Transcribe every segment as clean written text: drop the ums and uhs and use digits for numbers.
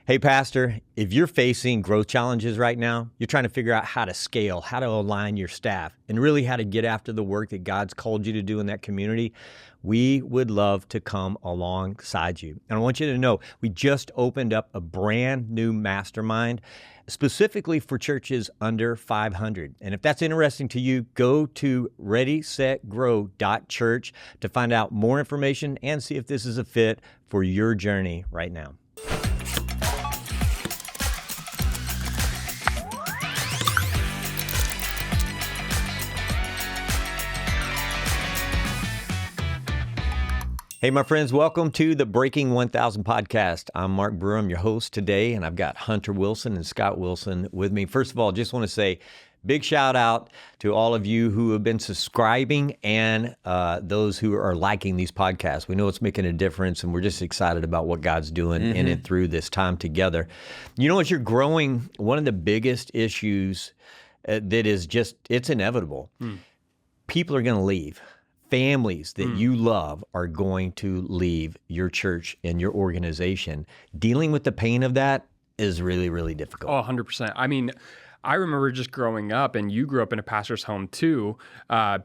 Hey, Pastor, if you're facing growth challenges right now, you're trying to figure out how to scale, how to align your staff, and really how to get after the work that God's called you to do in that community, we would love to come alongside you. And I want you to know, we just opened up a brand new mastermind specifically for churches under 500. And if that's interesting to you, go to readysetgrow.church to find out more information and see if this is a fit for your journey right now. Hey, my friends, welcome to the Breaking 1000 podcast. I'm Mark Brewer, I'm your host today, and I've got Hunter Wilson and Scott Wilson with me. First of all, just want to say big shout out to all of you who have been subscribing and those who are liking these podcasts. We know it's making a difference, and we're just excited about what God's doing in and through this time together. You know, as you're growing, one of the biggest issues that is just, it's inevitable. People are going to leave. Families that you love are going to leave your church and your organization. Dealing with the pain of that is really, really difficult. Oh, 100%. I mean, I remember just growing up, and you grew up in a pastor's home too,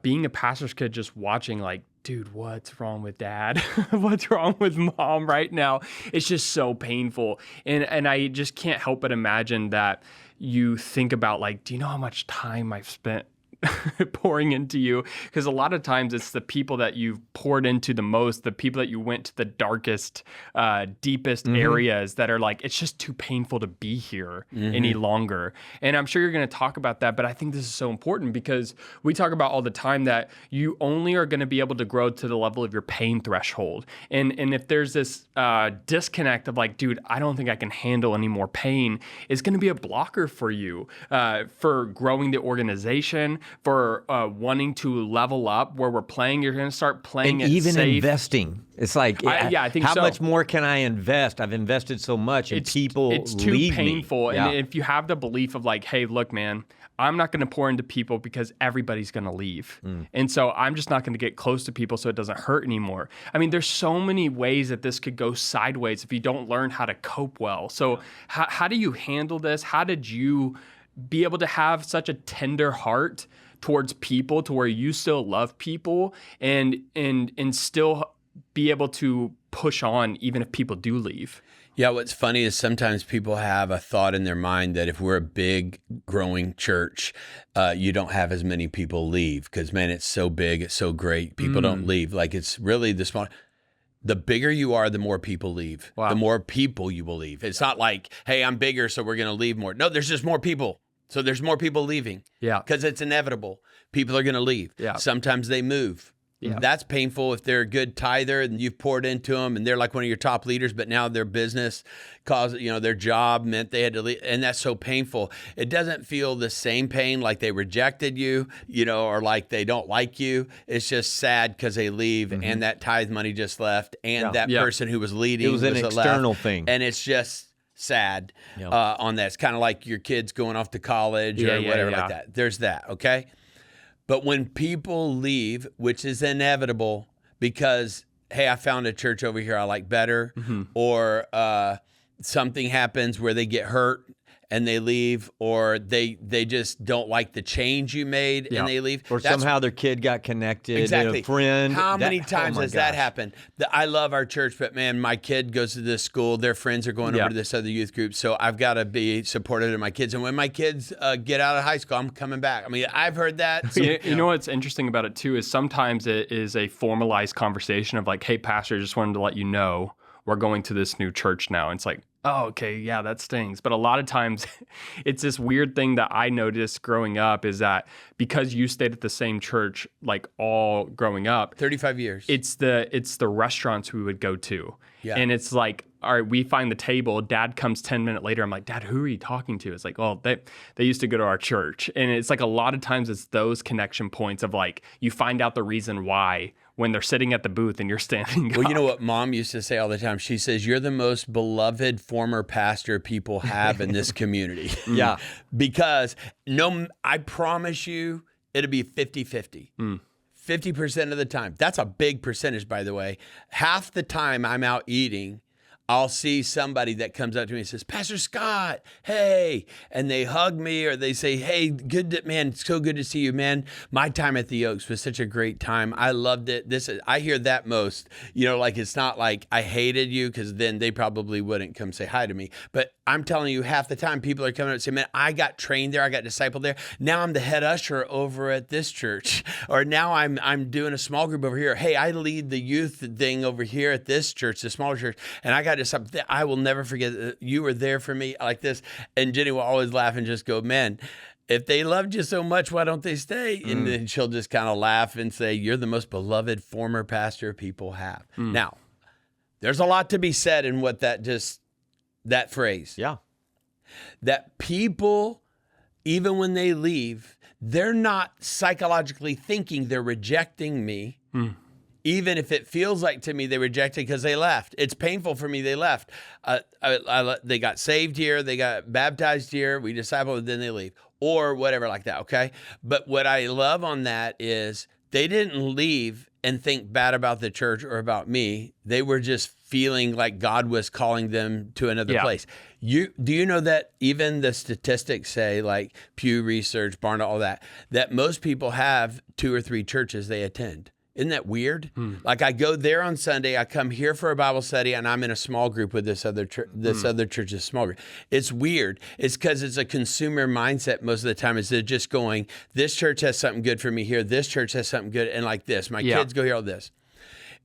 being a pastor's kid, just watching like, dude, what's wrong with dad? What's wrong with mom right now? It's just so painful. And I just can't help but imagine that you think about like, do you know how much time I've spent pouring into you? Because a lot of times it's the people that you've poured into the most, the people that you went to the darkest, deepest areas that are like, it's just too painful to be here any longer. And I'm sure you're going to talk about that, but I think this is so important because we talk about all the time that you only are going to be able to grow to the level of your pain threshold. And if there's this disconnect of like, dude, I don't think I can handle any more pain, it's going to be a blocker for you for growing the organization, for wanting to level up where we're playing. You're going to start playing and it even safe. Investing. It's like, I think how so. much more can I invest? I've invested so much, and people it's too leave painful. me. And if you have the belief of like, hey, look, man, I'm not going to pour into people because everybody's going to leave. And so I'm just not going to get close to people so it doesn't hurt anymore. I mean, there's so many ways that this could go sideways if you don't learn how to cope well. So how do you handle this? How did you be able to have such a tender heart towards people to where you still love people and still be able to push on even if people do leave? Yeah, what's funny is sometimes people have a thought in their mind that if we're a big growing church, you don't have as many people leave because, man, it's so big, it's so great. People don't leave. Like, it's really the small. The bigger you are, the more people leave. Wow. The more people you will leave. It's not like, hey, I'm bigger, so we're going to leave more. No, there's just more people. So there's more people leaving. Yeah. Because it's inevitable. People are going to leave. Yeah. Sometimes they move. Yeah. That's painful if they're a good tither and you've poured into them and they're like one of your top leaders, but now their business their job meant they had to leave. And that's so painful. It doesn't feel the same pain like they rejected you, or like they don't like you. It's just sad because they leave and that tithe money just left and that person who was leading it was an external thing. And it's just sad on that. It's kind of like your kids going off to college or whatever like that. There's that, okay? But when people leave, which is inevitable because, hey, I found a church over here I like better, or something happens where they get hurt and they leave, or they just don't like the change you made and they leave. Or somehow their kid got connected, exactly. A friend. How many times has that happened? I love our church, but man, my kid goes to this school. Their friends are going over to this other youth group, so I've got to be supportive of my kids. And when my kids get out of high school, I'm coming back. I mean, I've heard that. So, you know what's interesting about it too is sometimes it is a formalized conversation of like, hey, pastor, just wanted to let you know we're going to this new church now. And it's like, oh, okay, yeah, that stings. But a lot of times it's this weird thing that I noticed growing up is that because you stayed at the same church like all growing up, 35 years, it's the restaurants we would go to. Yeah. And it's like, all right, we find the table, dad comes 10 minutes later. I'm like, Dad, who are you talking to? It's like, oh, they used to go to our church. And it's like a lot of times it's those connection points of like, you find out the reason why when they're sitting at the booth and you're standing Well, up. You know what Mom used to say all the time? She says, you're the most beloved former pastor people have in this community. Yeah. Because I promise you, it'll be 50-50. 50% of the time. That's a big percentage, by the way. Half the time I'm out eating, I'll see somebody that comes up to me and says, Pastor Scott, hey, and they hug me or they say, hey, man, so good to see you, man. My time at the Oaks was such a great time. I loved it. I hear that most, like it's not like I hated you, because then they probably wouldn't come say hi to me. But I'm telling you, half the time people are coming up and saying, man, I got trained there. I got discipled there. Now I'm the head usher over at this church. Or now I'm doing a small group over here. Hey, I lead the youth thing over here at this church, the smaller church. And I got something I will never forget that you were there for me like this. And Jenny will always laugh and just go, man, if they loved you so much, why don't they stay? And then she'll just kind of laugh and say, you're the most beloved former pastor people have. Now, there's a lot to be said in what that phrase. Yeah. That people, even when they leave, they're not psychologically thinking they're rejecting me. Even if it feels like to me they rejected because they left. It's painful for me they left. They got saved here. They got baptized here. We discipled, then they leave. Or whatever like that, okay? But what I love on that is they didn't leave and think bad about the church or about me. They were just feeling like God was calling them to another place. Do you know that even the statistics say, like Pew Research, Barna, all that most people have 2 or 3 churches they attend? Isn't that weird? Like I go there on Sunday, I come here for a Bible study, and I'm in a small group with this other church's small group. It's weird. It's because it's a consumer mindset most of the time. Is they're just going, this church has something good for me here. This church has something good, and like this. My kids go here, all this.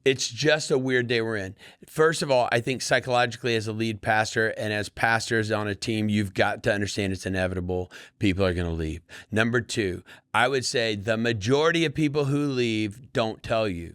It's just a weird day we're in. First of all, I think psychologically as a lead pastor and as pastors on a team, you've got to understand it's inevitable. People are going to leave. Number 2, I would say the majority of people who leave don't tell you.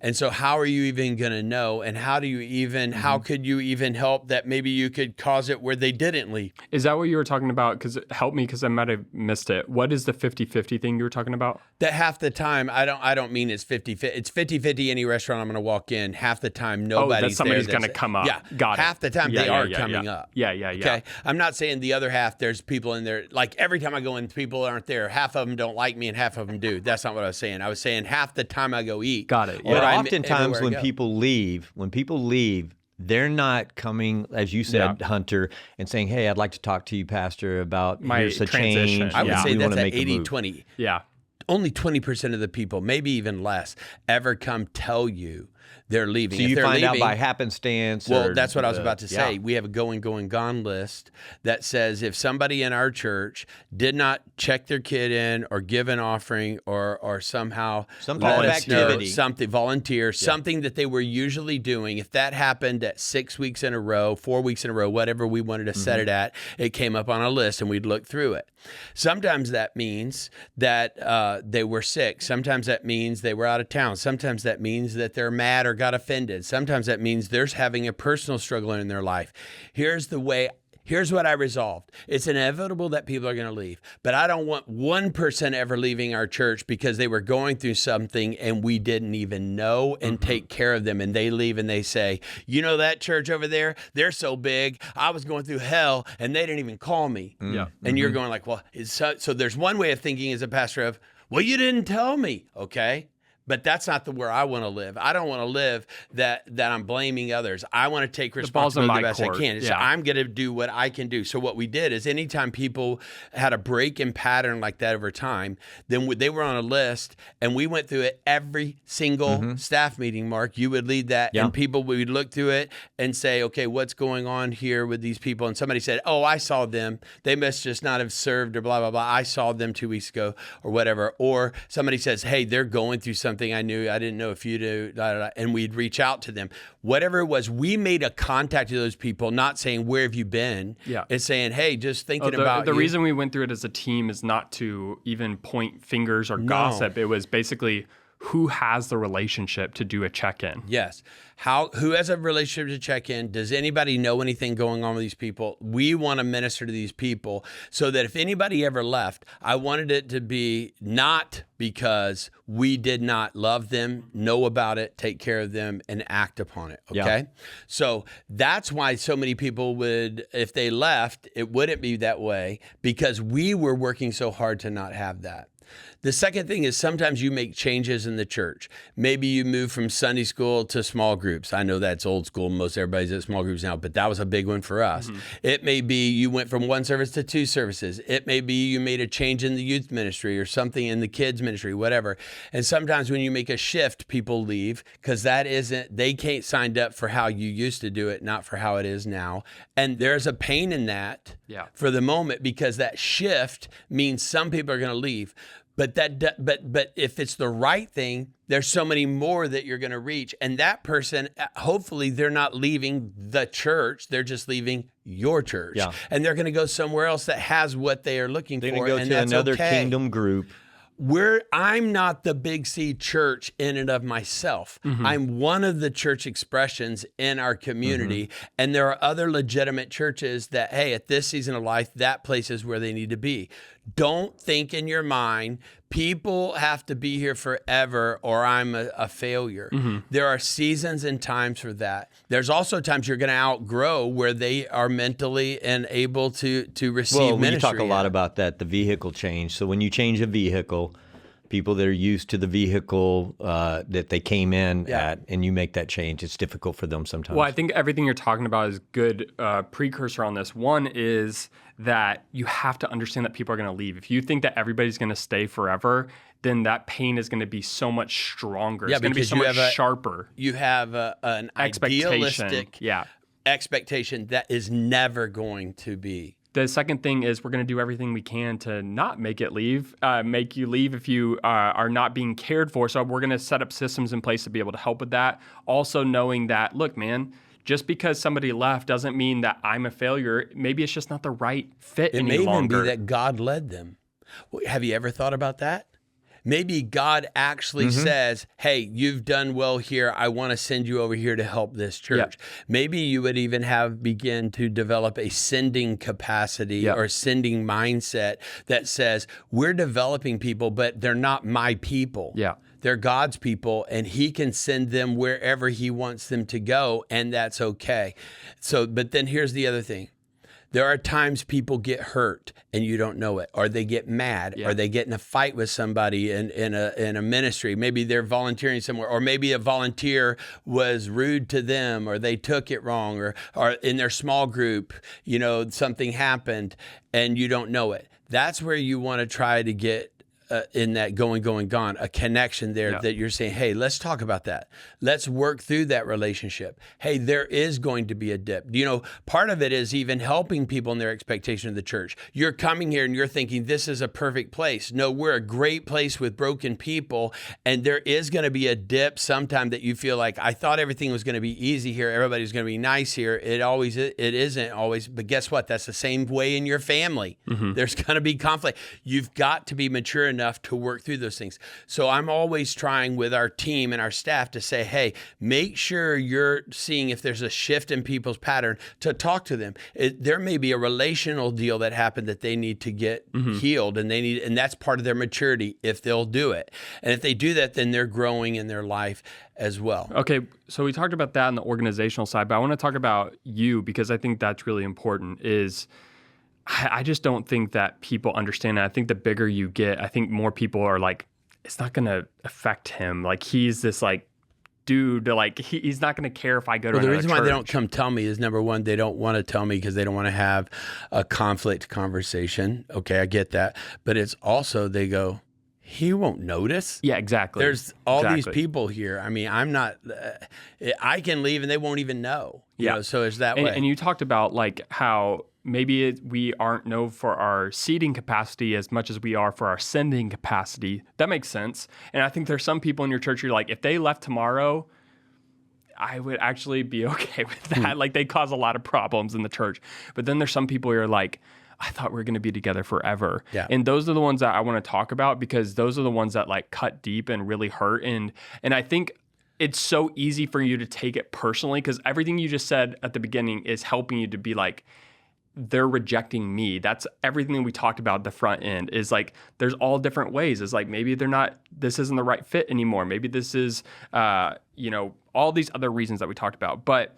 And so how are you even going to know? And how could you even help that maybe you could cause it where they didn't leave? Is that what you were talking about? Help me, because I might have missed it. What is the 50-50 thing you were talking about? That half the time, I don't mean it's 50-50. It's 50-50 any restaurant I'm going to walk in. Half the time, nobody's somebody's going to come up. Yeah. Got it. Half the time, they are coming up. Yeah. Okay. I'm not saying the other half, there's people in there. Like every time I go in, people aren't there. Half of them don't like me and half of them do. That's not what I was saying. I was saying half the time I go eat. Got it. But oftentimes when people leave, they're not coming, as you said, Hunter, and saying, hey, I'd like to talk to you, Pastor, about here's a change. I would say we that's want to at make 80-20. Yeah. Only 20% of the people, maybe even less, ever come tell you they're leaving. So you find out by happenstance? Well, that's what I was about to say. We have a going, gone list that says if somebody in our church did not check their kid in or give an offering or somehow some type of activity, volunteer, something that they were usually doing, if that happened at 6 weeks in a row, 4 weeks in a row, whatever we wanted to set it at, it came up on a list and we'd look through it. Sometimes that means that they were sick. Sometimes that means they were out of town. Sometimes that means that they're mad or got offended. Sometimes that means they're having a personal struggle in their life. Here's what I resolved. It's inevitable that people are going to leave, but I don't want 1% ever leaving our church because they were going through something and we didn't even know and take care of them. And they leave and they say, you know, that church over there, they're so big. I was going through hell and they didn't even call me. And you're going like, well, so there's one way of thinking as a pastor of, well, you didn't tell me. Okay. But that's not where I want to live. I don't want to live that I'm blaming others. I want to take responsibility the best I can. So I'm going to do what I can do. So what we did is anytime people had a break in pattern like that over time, then they were on a list and we went through it every single staff meeting, Mark. You would lead that and people would look through it and say, okay, what's going on here with these people? And somebody said, oh, I saw them. They must just not have served or blah, blah, blah. I saw them 2 weeks ago or whatever. Or somebody says, hey, they're going through something I didn't know if you do, and we'd reach out to them. Whatever it was, we made a contact to those people, not saying, where have you been? It's saying, hey, just thinking about the reason we went through it as a team is not to even point fingers or gossip. It was basically who has the relationship to do a check-in. Yes. Who has a relationship to check in? Does anybody know anything going on with these people? We want to minister to these people so that if anybody ever left, I wanted it to be not because we did not love them, know about it, take care of them, and act upon it, okay? So that's why so many people would, if they left, it wouldn't be that way because we were working so hard to not have that. The second thing is sometimes you make changes in the church. Maybe you move from Sunday school to small groups. I know that's old school. Most everybody's at small groups now, but that was a big one for us. It may be you went from one service to two services. It may be you made a change in the youth ministry or something in the kids ministry, whatever. And sometimes when you make a shift, people leave because they can't signed up for how you used to do it, not for how it is now. And there's a pain in that for the moment because that shift means some people are going to leave. But if it's the right thing, there's so many more that you're going to reach. And that person, hopefully they're not leaving the church. They're just leaving your church. Yeah. And they're going to go somewhere else that has what they are looking for. They're going to go to another kingdom group. I'm not the Big C church in and of myself. I'm one of the church expressions in our community. And there are other legitimate churches that, hey, at this season of life, that place is where they need to be. Don't think in your mind, people have to be here forever or I'm a failure. There are seasons and times for that. There's also times you're going to outgrow where they are mentally and able to receive ministry. You talk a lot about that, the vehicle change. So when you change a vehicle, people that are used to the vehicle that they came in at, and you make that change, it's difficult for them sometimes. Well, I think everything you're talking about is good precursor on this. One is that you have to understand that people are going to leave. If you think that everybody's going to stay forever, then that pain is going to be so much stronger. It's going to be so much sharper. You have an idealistic expectation that is never going to be. The second thing is we're going to do everything we can to not make you leave if you are not being cared for. So we're going to set up systems in place to be able to help with that. Also knowing that, look, man, just because somebody left doesn't mean that I'm a failure. Maybe it's just not the right fit any longer. It may even be that God led them. Have you ever thought about that? Maybe God actually says, hey, you've done well here. I want to send you over here to help this church. Maybe you would even begin to develop a sending capacity or sending mindset that says, we're developing people, but they're not my people. They're God's people, and he can send them wherever he wants them to go, and that's okay. But then here's the other thing. There are times people get hurt and you don't know it, or they get mad, or they get in a fight with somebody in a ministry. Maybe they're volunteering somewhere, or maybe a volunteer was rude to them, or they took it wrong, or in their small group, something happened and you don't know it. That's where you want to try to get in that going, gone, a connection there that you're saying, hey, let's talk about that. Let's work through that relationship. Hey, there is going to be a dip. Part of it is even helping people in their expectation of the church. You're coming here and you're thinking this is a perfect place. No, we're a great place with broken people. And there is going to be a dip sometime that you feel like, I thought everything was going to be easy here. Everybody's going to be nice here. It isn't always. But guess what? That's the same way in your family. There's going to be conflict. You've got to be mature enough to work through those things. So I'm always trying with our team and our staff to say, hey, make sure you're seeing if there's a shift in people's pattern to talk to them. There may be a relational deal that happened that they need to get healed, and that's part of their maturity if they'll do it. And if they do that, then they're growing in their life as well. Okay, so we talked about that on the organizational side, but I want to talk about you because I think that's really important. I just don't think that people understand that. I think the bigger you get, I think more people are like, it's not going to affect him. Like, he's this dude, he's not going to care if I go to another church. The reason why they don't come tell me is, number one, they don't want to tell me because they don't want to have a conflict conversation. Okay, I get that. But it's also, they go, he won't notice. Yeah, exactly. There's all these people here. I mean, I'm not, I can leave and they won't even know. So it's that way. And you talked about how maybe we aren't known for our seating capacity as much as we are for our sending capacity. That makes sense. And I think there's some people in your church who are like, if they left tomorrow, I would actually be okay with that. Like, they cause a lot of problems in the church. But then there's some people who are like, I thought we were going to be together forever. And those are the ones that I want to talk about because those are the ones that cut deep and really hurt. And I think it's so easy for you to take it personally because everything you just said at the beginning is helping you to be like, they're rejecting me. That's everything that we talked about at the front end is there's all different ways. It's maybe this isn't the right fit anymore. Maybe this is, all these other reasons that we talked about. But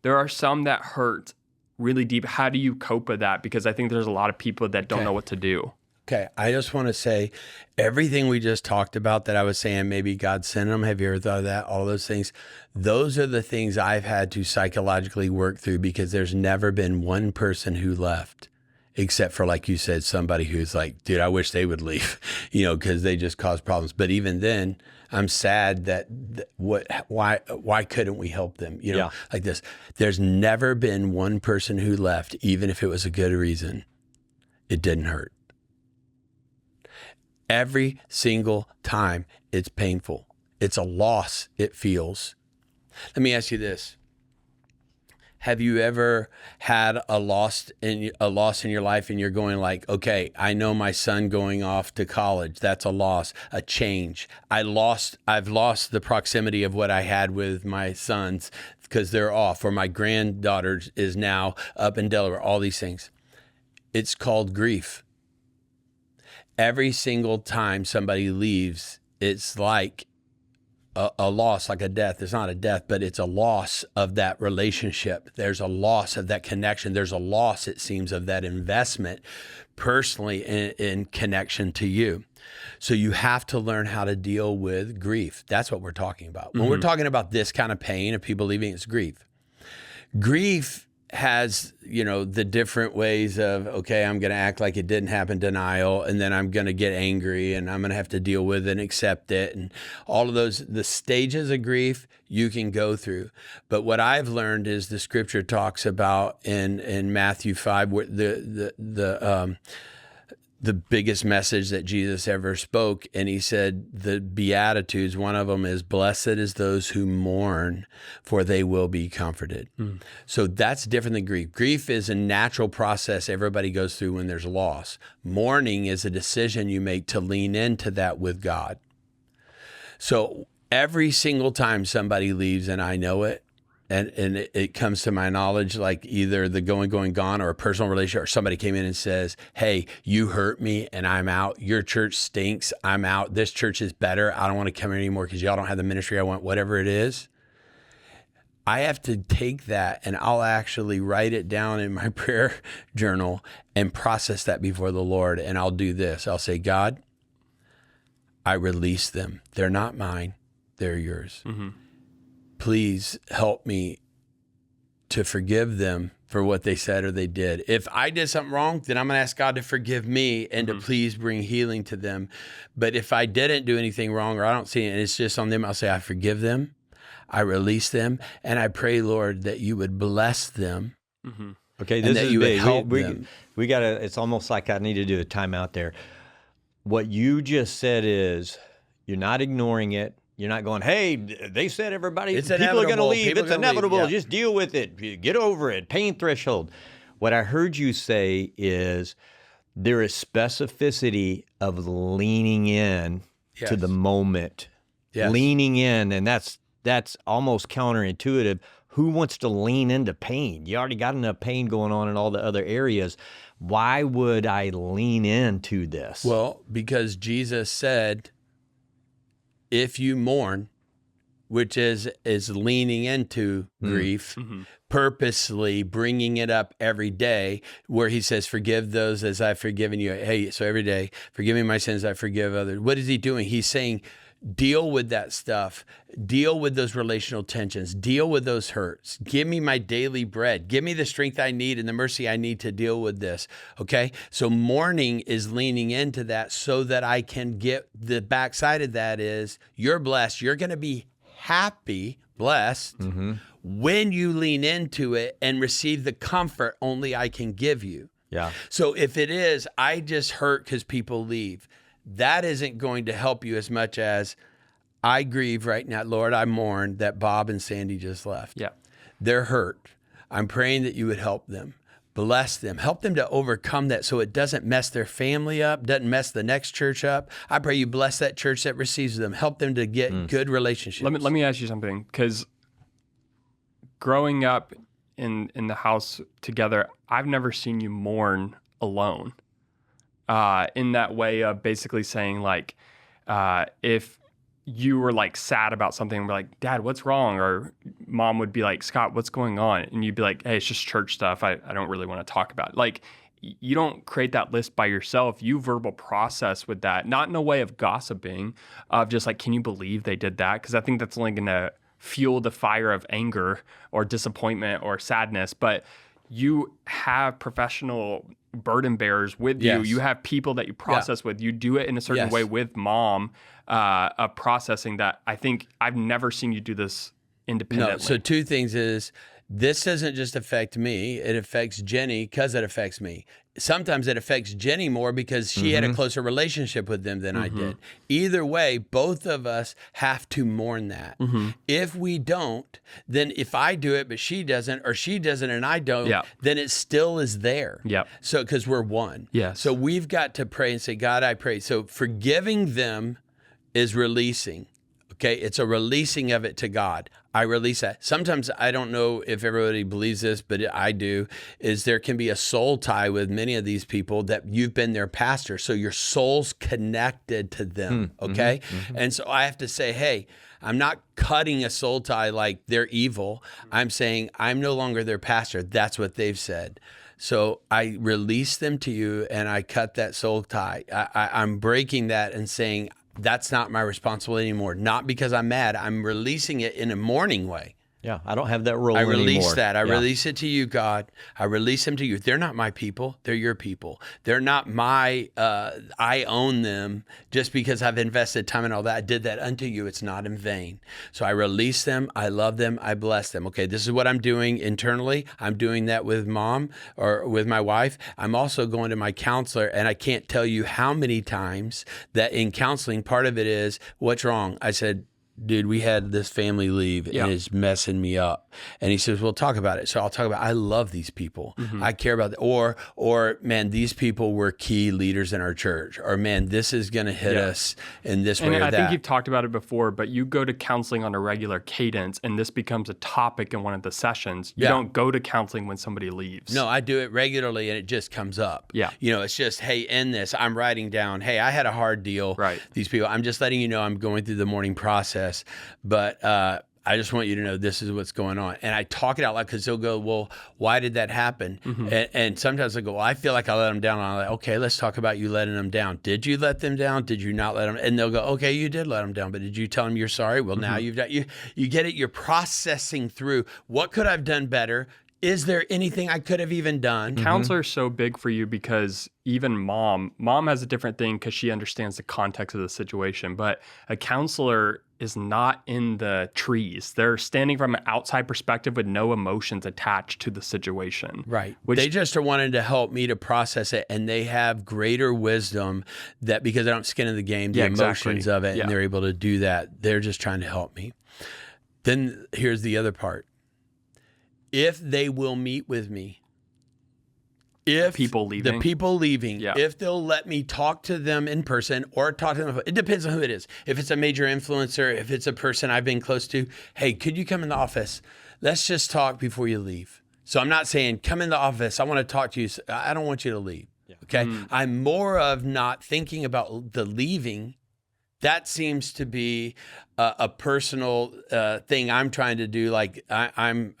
there are some that hurt really deep. How do you cope with that? Because I think there's a lot of people that don't know what to do. Okay, I just want to say everything we just talked about that I was saying, maybe God sent them. Have you ever thought of that? All those things. Those are the things I've had to psychologically work through because there's never been one person who left, except for, like you said, somebody who's like, dude, I wish they would leave, because they just cause problems. But even then, I'm sad that why couldn't we help them? Like this. There's never been one person who left, even if it was a good reason. It didn't hurt. Every single time it's painful. It's a loss, it feels. Let me ask you this. Have you ever had a loss in your life and you're going like, okay, I know my son going off to college. That's a loss, a change. I've lost the proximity of what I had with my sons because they're off, or my granddaughter is now up in Delaware, all these things. It's called grief. Every single time somebody leaves, it's like a loss, like a death. It's not a death, but it's a loss of that relationship. There's a loss of that connection. There's a loss, it seems, of that investment personally in connection to you. So you have to learn how to deal with grief. That's what we're talking about. When we're talking about this kind of pain of people leaving, it's grief. Grief has, the different ways of, okay, I'm going to act like it didn't happen, denial, and then I'm going to get angry and I'm going to have to deal with it and accept it. And all of those, the stages of grief you can go through. But what I've learned is the scripture talks about in Matthew 5, where the biggest message that Jesus ever spoke. And he said the Beatitudes, one of them is, blessed is those who mourn, for they will be comforted. So that's different than grief. Grief is a natural process everybody goes through when there's loss. Mourning is a decision you make to lean into that with God. So every single time somebody leaves, and I know it, and it comes to my knowledge, like either the going, gone, or a personal relationship, or somebody came in and says, hey, you hurt me and I'm out. Your church stinks. I'm out. This church is better. I don't want to come here anymore because y'all don't have the ministry I want, whatever it is. I have to take that and I'll actually write it down in my prayer journal and process that before the Lord. And I'll do this. I'll say, God, I release them. They're not mine. They're yours. Please help me to forgive them for what they said or they did. If I did something wrong, then I'm going to ask God to forgive me and to please bring healing to them. But if I didn't do anything wrong, or I don't see it, and it's just on them, I'll say, I forgive them, I release them, and I pray, Lord, that you would bless them. Okay, this is you big. would help them. We got to, it's almost like I need to do a timeout there. What you just said is, you're not ignoring it. You're not going, hey, they said people are going to leave. It's inevitable. Yeah. Just deal with it. Get over it. Pain threshold. What I heard you say is there is specificity of leaning in to the moment. Yes. Leaning in, and that's almost counterintuitive. Who wants to lean into pain? You already got enough pain going on in all the other areas. Why would I lean into this? Well, because Jesus said, if you mourn, which is leaning into grief, purposely bringing it up every day, where he says, forgive those as I've forgiven you. Hey, so every day, forgive me my sins, I forgive others. What is he doing? He's saying, deal with that stuff. Deal with those relational tensions. Deal with those hurts. Give me my daily bread. Give me the strength I need and the mercy I need to deal with this. Okay? So mourning is leaning into that so that I can get the backside of that is you're blessed. You're going to be happy, blessed, when you lean into it and receive the comfort only I can give you. Yeah. So if it is, I just hurt because people leave, that isn't going to help you as much as I grieve right now. Lord, I mourn that Bob and Sandy just left. Yeah. They're hurt. I'm praying that you would help them, bless them, help them to overcome that so it doesn't mess their family up, doesn't mess the next church up. I pray you bless that church that receives them, help them to get good relationships. Let me ask you something, because growing up in the house together, I've never seen you mourn alone. In that way of basically saying like, if you were like sad about something and we're like, Dad, what's wrong? Or Mom would be like, Scott, what's going on? And you'd be like, hey, it's just church stuff. I don't really want to talk about it. Like you don't create that list by yourself. You verbal process with that, not in a way of gossiping, of just like, can you believe they did that? Because I think that's only going to fuel the fire of anger or disappointment or sadness. But you have professional burden bearers with you. Yes. You have people that you process with. You do it in a certain way with mom, of processing that. I think I've never seen you do this independently. No, so two things is, this doesn't just affect me, it affects Jenny because it affects me. Sometimes it affects Jenny more because she had a closer relationship with them than I did. Either way, both of us have to mourn that. If we don't, then if I do it but she doesn't, or she doesn't and I don't, then it still is there. So because we're one. So we've got to pray and say, God, I pray. So forgiving them is releasing. Okay, it's a releasing of it to God. I release that. Sometimes, I don't know if everybody believes this, but I do, is there can be a soul tie with many of these people that you've been their pastor. So your soul's connected to them, okay? And so I have to say, hey, I'm not cutting a soul tie like they're evil. I'm saying I'm no longer their pastor. That's what they've said. So I release them to you and I cut that soul tie. I'm breaking that and saying, that's not my responsibility anymore. Not because I'm mad. I'm releasing it in a mourning way. Yeah, I don't have that role I anymore. release that. I release it to you, God. I release them to you. They're not my people. They're your people. They're not my, I own them just because I've invested time and all that. I did that unto you. It's not in vain. So I release them. I love them. I bless them. Okay, this is what I'm doing internally. I'm doing that with mom or with my wife. I'm also going to my counselor, and I can't tell you how many times that in counseling, part of it is, what's wrong? I said, dude, we had this family leave and it's messing me up. And he says, well, talk about it. So I'll talk about, I love these people. I care about them. Or man, these people were key leaders in our church. Or man, this is going to hit us in this way or that. And I think you've talked about it before, but you go to counseling on a regular cadence and this becomes a topic in one of the sessions. You don't go to counseling when somebody leaves. No, I do it regularly and it just comes up. You know, it's just, hey, in this, I'm writing down, hey, I had a hard deal. These people, I'm just letting you know I'm going through the mourning process. But I just want you to know this is what's going on. And I talk it out loud because they'll go, well, why did that happen? And sometimes I go, well, I feel like I let them down. I'm like, okay, let's talk about you letting them down. Did you let them down? Did you not let them? And they'll go, okay, you did let them down, but did you tell them you're sorry? Well, now you've done, you get it. You're processing through what could I've done better? Is there anything I could have even done? Counselor's so big for you because even mom has a different thing because she understands the context of the situation. But a counselor is not in the trees. They're standing from an outside perspective with no emotions attached to the situation. They just are wanting to help me to process it, and they have greater wisdom that because I don't skin in the game, the emotions of it, and they're able to do that. They're just trying to help me. Then here's the other part. If they will meet with me, if the people leaving, if they'll let me talk to them in person or talk to them, it depends on who it is. If it's a major influencer, if it's a person I've been close to, hey, could you come in the office? Let's just talk before you leave. So I'm not saying come in the office. I want to talk to you. I don't want you to leave. Okay. I'm more of not thinking about the leaving. That seems to be a personal thing I'm trying to do. Like I'm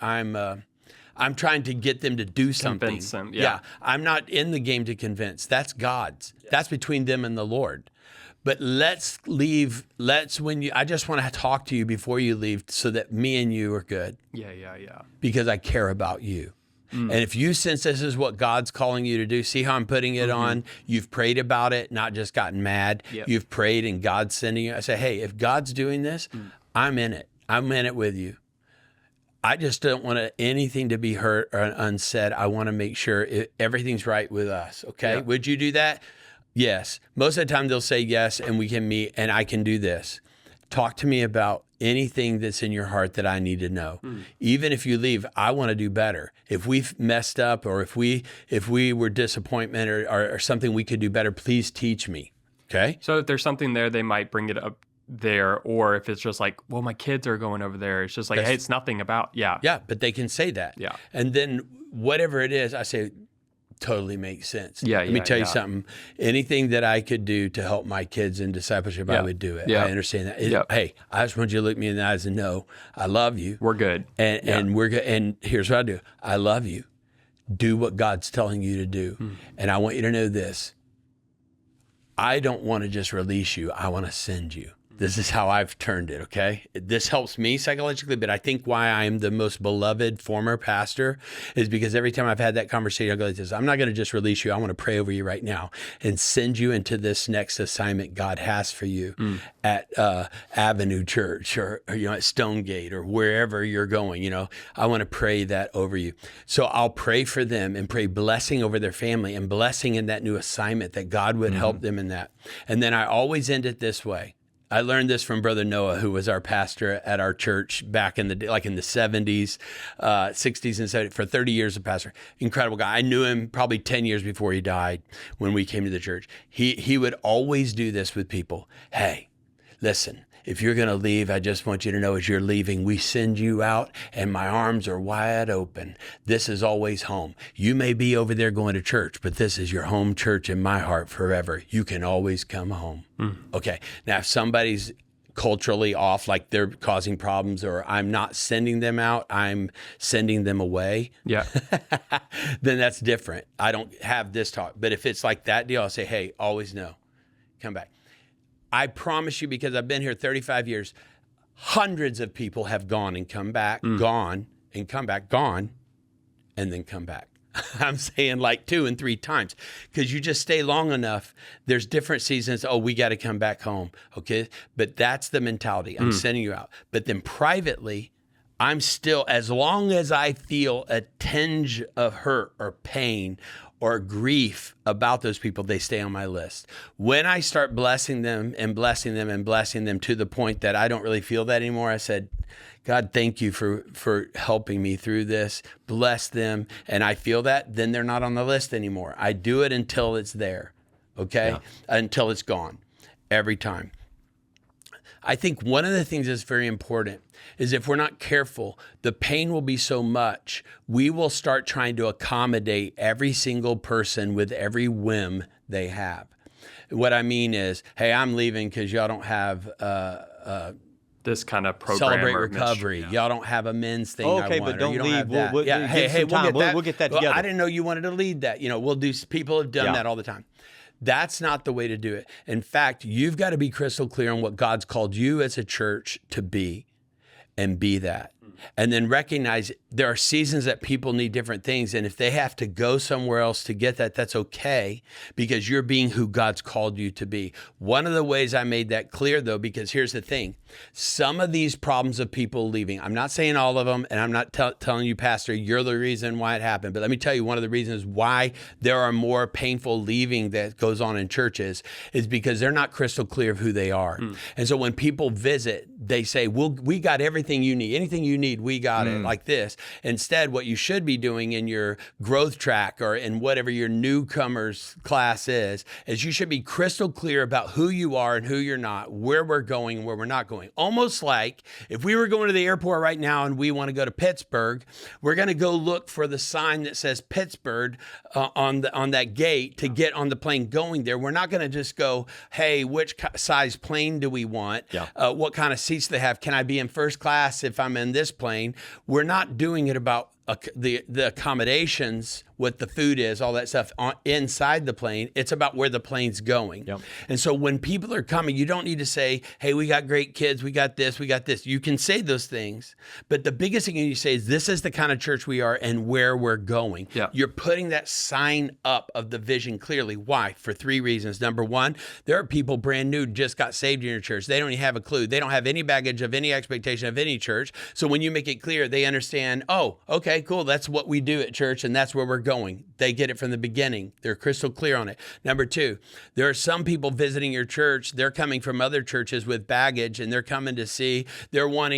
trying to get them to do something. Convince them, I'm not in the game to convince. That's God's. That's between them and the Lord. But let's leave. I just want to talk to you before you leave so that me and you are good. Because I care about you. And if you sense this is what God's calling you to do, see how I'm putting it on? You've prayed about it, not just gotten mad. You've prayed and God's sending you. I say, hey, if God's doing this, I'm in it. I'm in it with you. I just don't want anything to be hurt or unsaid. I want to make sure everything's right with us. Okay. Would you do that? Yes. Most of the time they'll say yes and we can meet and I can do this. Talk to me about anything that's in your heart that I need to know. Even if you leave, I want to do better. If we've messed up or if we were disappointment or something we could do better, please teach me. Okay. So if there's something there, they might bring it up there. Or if it's just like, well, my kids are going over there. It's just like, hey, it's nothing about, Yeah, but they can say that. And then whatever it is, I say, totally makes sense. Let me tell you something. Anything that I could do to help my kids in discipleship, I would do it. I understand that. Hey, I just want you to look me in the eyes and know I love you. We're good. And we're good. And here's what I do. I love you. do what God's telling you to do. And I want you to know this. I don't want to just release you. I want to send you. This is how I've turned it, okay? This helps me psychologically, but I think why I am the most beloved former pastor is because every time I've had that conversation, I go like this: I'm not going to just release you. I want to pray over you right now and send you into this next assignment God has for you at Avenue Church or at Stonegate or wherever you're going. I want to pray that over you. So I'll pray for them and pray blessing over their family and blessing in that new assignment, that God would help them in that. And then I always end it this way. I learned this from Brother Noah, who was our pastor at our church back in the 70s, 60s, and 70s, for 30 years a pastor. Incredible guy. I knew him probably 10 years before he died when we came to the church. He would always do this with people. Hey, listen, if you're going to leave, I just want you to know as you're leaving, we send you out and my arms are wide open. This is always home. You may be over there going to church, but this is your home church in my heart forever. You can always come home. Okay. Now, if somebody's culturally off, like they're causing problems, or I'm not sending them out, I'm sending them away. Yeah. Then that's different. I don't have this talk. But if it's like that deal, I'll say, hey, always know. Come back. I promise you, because I've been here 35 years, hundreds of people have gone and come back, gone and come back, gone, and then come back. I'm saying like 2 and 3 times, because you just stay long enough. There's different seasons. Oh, we got to come back home. Okay. But that's the mentality. I'm sending you out. But then privately, I'm still, as long as I feel a tinge of hurt or pain or grief about those people, they stay on my list. When I start blessing them and blessing them and blessing them to the point that I don't really feel that anymore, I said, God, thank you for helping me through this. Bless them. And I feel that, then they're not on the list anymore. I do it until it's there, okay? Yeah. Until it's gone, every time. I think one of the things that's very important is if we're not careful, the pain will be so much, we will start trying to accommodate every single person with every whim they have. What I mean is, hey, I'm leaving because y'all don't have this kind of program. Celebrate Recovery. Y'all don't have a men's thing. Okay, I want, but don't leave. We'll We'll get that together. I didn't know you wanted to lead that. People have done that all the time. That's not the way to do it. In fact, you've got to be crystal clear on what God's called you as a church to be, and be that. And then recognize there are seasons that people need different things. And if they have to go somewhere else to get that, that's okay, because you're being who God's called you to be. One of the ways I made that clear, though, because here's the thing. Some of these problems of people leaving, I'm not saying all of them, and I'm not telling you, Pastor, you're the reason why it happened. But let me tell you, one of the reasons why there are more painful leaving that goes on in churches is because they're not crystal clear of who they are. And so when people visit, they say, we got everything you need. Anything you need, we got it, like this. Instead, what you should be doing in your growth track or in whatever your newcomers class is you should be crystal clear about who you are and who you're not, where we're going and where we're not going. Almost like if we were going to the airport right now and we want to go to Pittsburgh, we're going to go look for the sign that says Pittsburgh on that gate to get on the plane going there. We're not going to just go, hey, which size plane do we want? What kind of seats they have? Can I be in first class if I'm in this plane? We're not doing it about the accommodations, what the food is, all that stuff inside the plane. It's about where the plane's going. And so when people are coming, you don't need to say, hey, we got great kids, we got this, we got this. You can say those things, but the biggest thing you say is, this is the kind of church we are and where we're going. You're putting that sign up of the vision clearly. Why? For 3 reasons. Number 1, there are people brand new, just got saved in your church. They don't even have a clue. They don't have any baggage of any expectation of any church. So when you make it clear, they understand, oh, okay, cool. That's what we do at church, and that's where we're going. They get it from the beginning. They're crystal clear on it. Number 2, there are some people visiting your church. They're coming from other churches with baggage, and they're coming to see. They don't want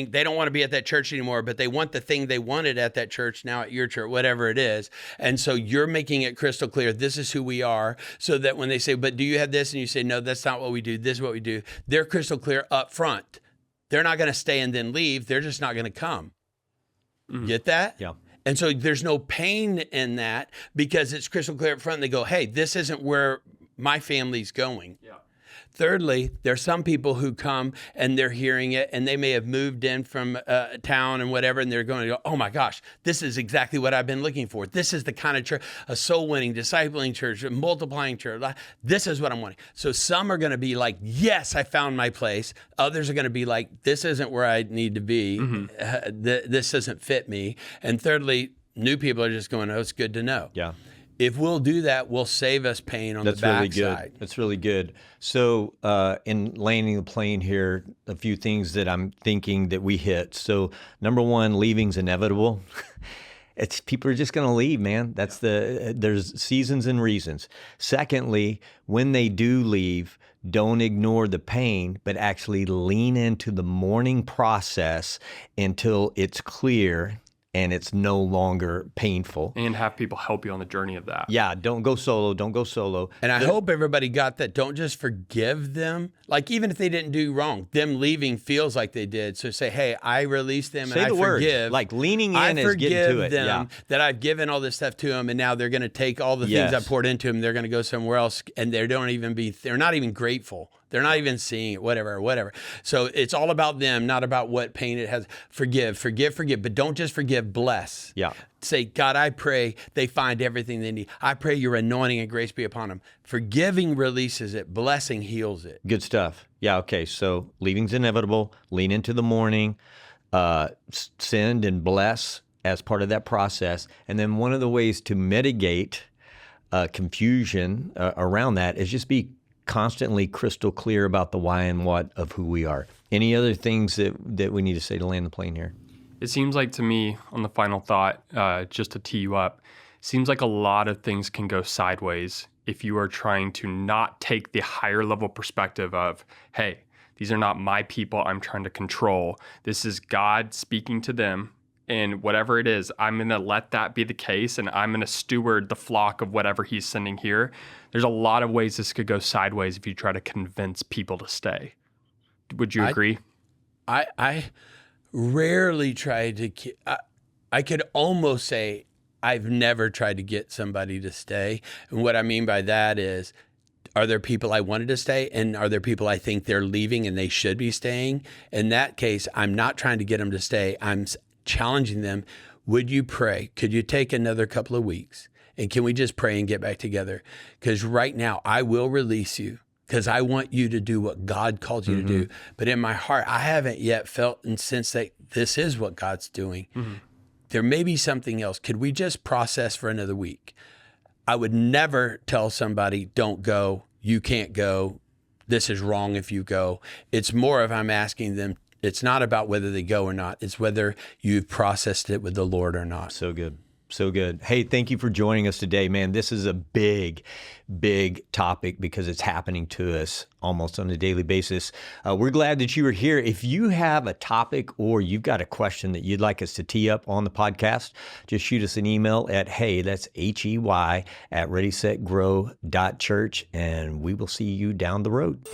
to be at that church anymore, but they want the thing they wanted at that church now at your church, whatever it is. And so you're making it crystal clear. This is who we are, so that when they say, but do you have this? And you say, no, that's not what we do. This is what we do. They're crystal clear up front. They're not going to stay and then leave. They're just not going to come. Get that? Yeah. And so there's no pain in that, because it's crystal clear up front. They go, hey, this isn't where my family's going. Thirdly, there's some people who come and they're hearing it and they may have moved in from town and whatever, and they're going to go, oh my gosh, this is exactly what I've been looking for. This is the kind of church, a soul winning, discipling church, a multiplying church. This is what I'm wanting. So some are going to be like, yes, I found my place. Others are going to be like, this isn't where I need to be. This doesn't fit me. And thirdly, new people are just going, oh, it's good to know. Yeah. If we'll do that, we'll save us pain on the backside. Really good. That's really good. So in landing the plane here, a few things that I'm thinking that we hit. So number one, leaving's inevitable. People are just going to leave, man. There's seasons and reasons. Secondly, when they do leave, don't ignore the pain, but actually lean into the mourning process until it's clear and it's no longer painful. And have people help you on the journey of that. Yeah, don't go solo. Don't go solo. And I hope everybody got that. Don't just forgive them. Like, even if they didn't do wrong, them leaving feels like they did. So say, hey, I release them and I forgive. Like leaning in is getting to it. Them that I've given all this stuff to them, and now they're going to take all the things I poured into them. They're going to go somewhere else, and they're not even grateful. They're not even seeing it, whatever. So it's all about them, not about what pain it has. Forgive. But don't just forgive, bless. Yeah. Say, God, I pray they find everything they need. I pray your anointing and grace be upon them. Forgiving releases it. Blessing heals it. Good stuff. Yeah, okay. So leaving's inevitable. Lean into the mourning. Send and bless as part of that process. And then one of the ways to mitigate confusion around that is just be constantly crystal clear about the why and what of who we are. Any other things that we need to say to land the plane here? It seems like to me, on the final thought, just to tee you up, seems like a lot of things can go sideways if you are trying to not take the higher level perspective of, hey, these are not my people I'm trying to control. This is God speaking to them. And whatever it is, I'm going to let that be the case, and I'm going to steward the flock of whatever he's sending here. There's a lot of ways this could go sideways if you try to convince people to stay. Would you agree? I rarely try to, I could almost say I've never tried to get somebody to stay. And what I mean by that is, are there people I wanted to stay, and are there people I think they're leaving and they should be staying? In that case, I'm not trying to get them to stay. I'm challenging them. Would you pray? Could you take another couple of weeks? And can we just pray and get back together? Because right now I will release you because I want you to do what God called you to do. But in my heart, I haven't yet felt and sensed that this is what God's doing. There may be something else. Could we just process for another week? I would never tell somebody, don't go, you can't go, this is wrong if you go. It's more of I'm asking them, it's not about whether they go or not. It's whether you've processed it with the Lord or not. So good. So good. Hey, thank you for joining us today, man. This is a big, big topic because it's happening to us almost on a daily basis. We're glad that you were here. If you have a topic or you've got a question that you'd like us to tee up on the podcast, just shoot us an email at that's HEY @readysetgrow.church, and we will see you down the road.